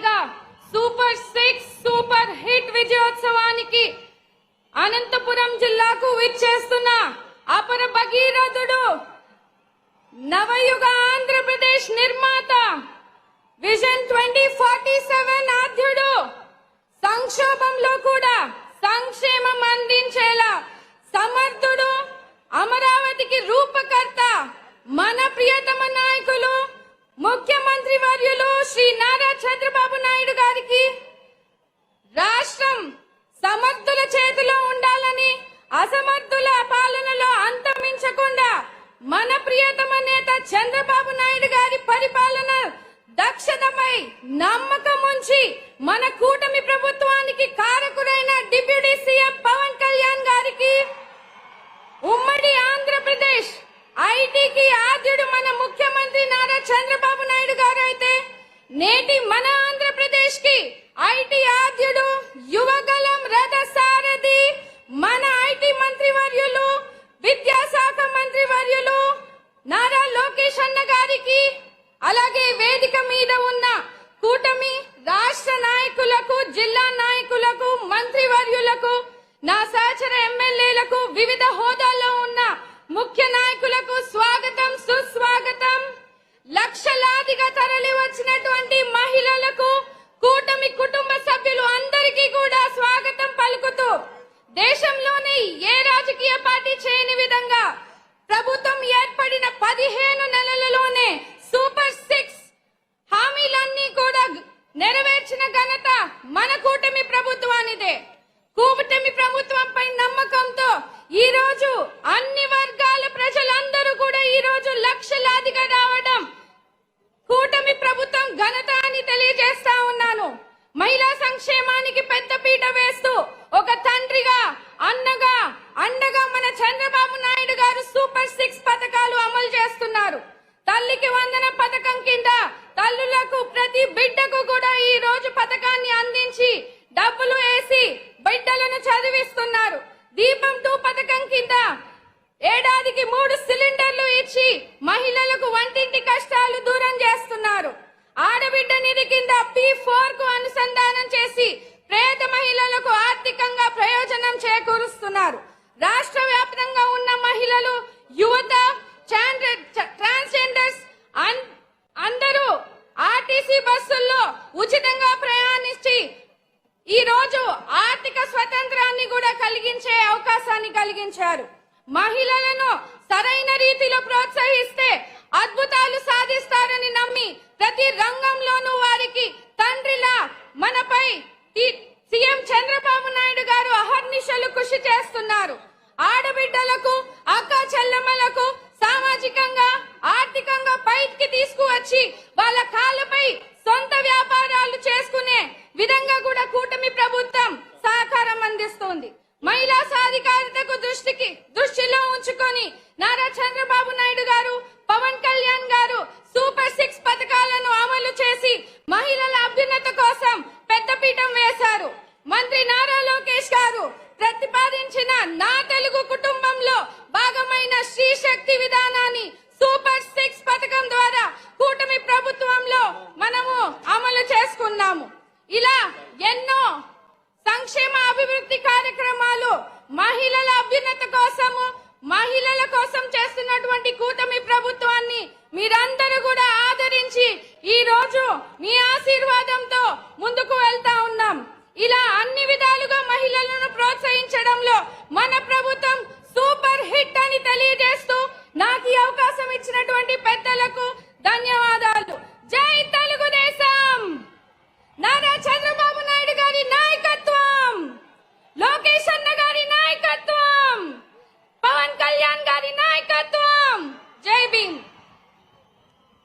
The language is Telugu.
పండగ సూపర్ 6 సూపర్ హిట్ విజయోత్సవానికి అనంతపురం జిల్లాకు విచ్చేస్తున్న అపర భగీరథుడు నవయుగ ఆంధ్రప్రదేశ్ నిర్మాత విజన్ 2047 ఆద్యుడు సంక్షోభంలో కూడా సంక్షేమం అందించేలా సమర్థుడు అమరావతికి రూపకర్త మన ప్రియతమ నాయకులు ముఖ్యమంత్రి వర్యులు శ్రీ నారా చంద్రబాబు నాయుడు గారికి రాష్ట్రం సమర్థుల చేతిలో ఉండాలని అసమర్థుల పాలనలో అంతమించకుండా మన ప్రియతమ నేత చంద్రబాబు నాయుడు గారి పరిపాలన దక్షతపై నమ్మకం ఉంచి మన కూటమి ప్రభుత్వానికి కారకుడైన డిప్యూటీ సీఎం పవన్ కళ్యాణ్ గారికి ఉమ్మడి ఆంధ్రప్రదేశ్ ఐటీకి ఆద్యుడు మన ముఖ్యమంత్రి నారా చంద్రబాబు నాయుడు గారు అయితే నేటి మన ఆంధ్రప్రదేశ్ కి ఐటీ ఆద్యుడు యువగలం రథ సారథి మన ఐటీ మంత్రి వర్యులు విద్యాశాఖ మంత్రి వర్యులు నారా లోకేష్ అన్న గారికి అలాగే వేదిక మీద ఉన్న కూటమి రాష్ట్ర నాయకులకు జిల్లా నాయకులకు మంత్రి వర్యులకు నా సహచర ఎమ్మెల్యేలకు వివిధ హోదాల్లో ఉన్న ముఖ్య నాయకులకు స్వాగతం సుస్వాగతం. లక్షలాదిగా తరలి వచ్చినటువంటి మహిళలకు కూటమి కుటుంబ సభ్యులు అందరికీ కూడా స్వాగతం పలుకుతూ దేశంలోని ఏ రాజకీయ పార్టీ చేయని విధంగా ప్రభుత్వం ఏర్పడిన 15 నెలలలోనే సూపర్ 6 హామీలన్నీ కూడా నెరవేర్చిన ఘనత మన కూటమి ప్రభుత్వానిదే. కూటమి ప్రభుత్వంపై నమ్మకంతో ఈ రోజు అన్ని వర్గాల ప్రజలందరూ కూడా ఈ రోజు లక్షలాదిగా రావడం కూటమి ప్రభుత్వం ఘనత అని తెలియజేస్తా ఉన్నాను. మహిళా సంక్షేమానికి పెద్దపీట వేస్తూ ఒక తండ్రిగా అన్నగా అండగా మన చంద్రబాబు నాయుడు గారు సూపర్ 6 పథకాలు అమలు చేస్తున్నారు. తల్లికి వందన పథకం కింద తల్లులకు ప్రతి బిడ్డకు కూడా ఈ రోజు పథకాన్ని అందించి డబ్బులు వేసి బిడ్డలను చదివిస్తున్నారు. దీపం 2 పథకం కింద ఏడాదికి 3 సిలిండర్లు ఇచ్చి మహిళలకు వంటింటి కష్టాలు దూరం చేస్తున్నారు. ఆడబిడ్డ నిధి కింద P4 కు అనుసంధానం చేసి పేద మహిళలకు ఆర్థికంగా ప్రయోజనం చేకూరుస్తున్నారు. రాష్ట్ర వ్యాప్తంగా ఉన్న మహిళలు, యువత, ట్రాన్స్జెండర్స్ అందరూ ఆర్టీసీ బస్సుల్లో ఉచితంగా ప్రయాణించి ఈ రోజు ఆర్థిక స్వతంత్రాన్ని కూడా కలిగించే అవకాశాన్ని కలిగించారు. మహిళలను సరైన రీతిలో ప్రోత్సహిస్తే అద్భుతాలు సాధిస్తారని నమ్మి ప్రతి రంగంలోనూ వారికి తండ్రిలా మనపై సీఎం చంద్రబాబు నాయుడు గారు అహర్నిశలు కృషి చేస్తున్నారు. ఆడబిడ్డలకు, అక్క చెల్లెమ్మలకు సామాజికంగా ఆర్థికంగా పైకి తీసుకువచ్చి వాళ్ళ కాళ్ళపై సొంత వ్యాపారాలు చేసుకునే విధంగా కూడా కూటమి ప్రభుత్వం సహకారం అందిస్తుంది. మహిళా సాధికారతకు దృష్టిలో ఉంచుకొని నారా చంద్రబాబు నాయుడు గారు, పవన్ కళ్యాణ్ గారు సూపర్ 6 పథకాలను అమలు చేసి మహిళల అభ్యున్నత కోసం పెద్దపీఠం వేశారు. మంత్రి నారా లోకేష్ గారు ప్రతిపాదించిన నా తెలుగు కుటుంబంలో భాగమైన శ్రీ శక్తి విధానాన్ని సూపర్ 6 పథకం ద్వారా కూటమి ప్రభుత్వంలో మనము అమలు చేసుకున్నాము. ఇలా ఎన్నో సంక్షేమ అభివృద్ధి కార్యక్రమాలు మహిళల అభ్యున్నత కోసము, మహిళల కోసం చేస్తున్నటువంటి కూటమి ప్రభుత్వం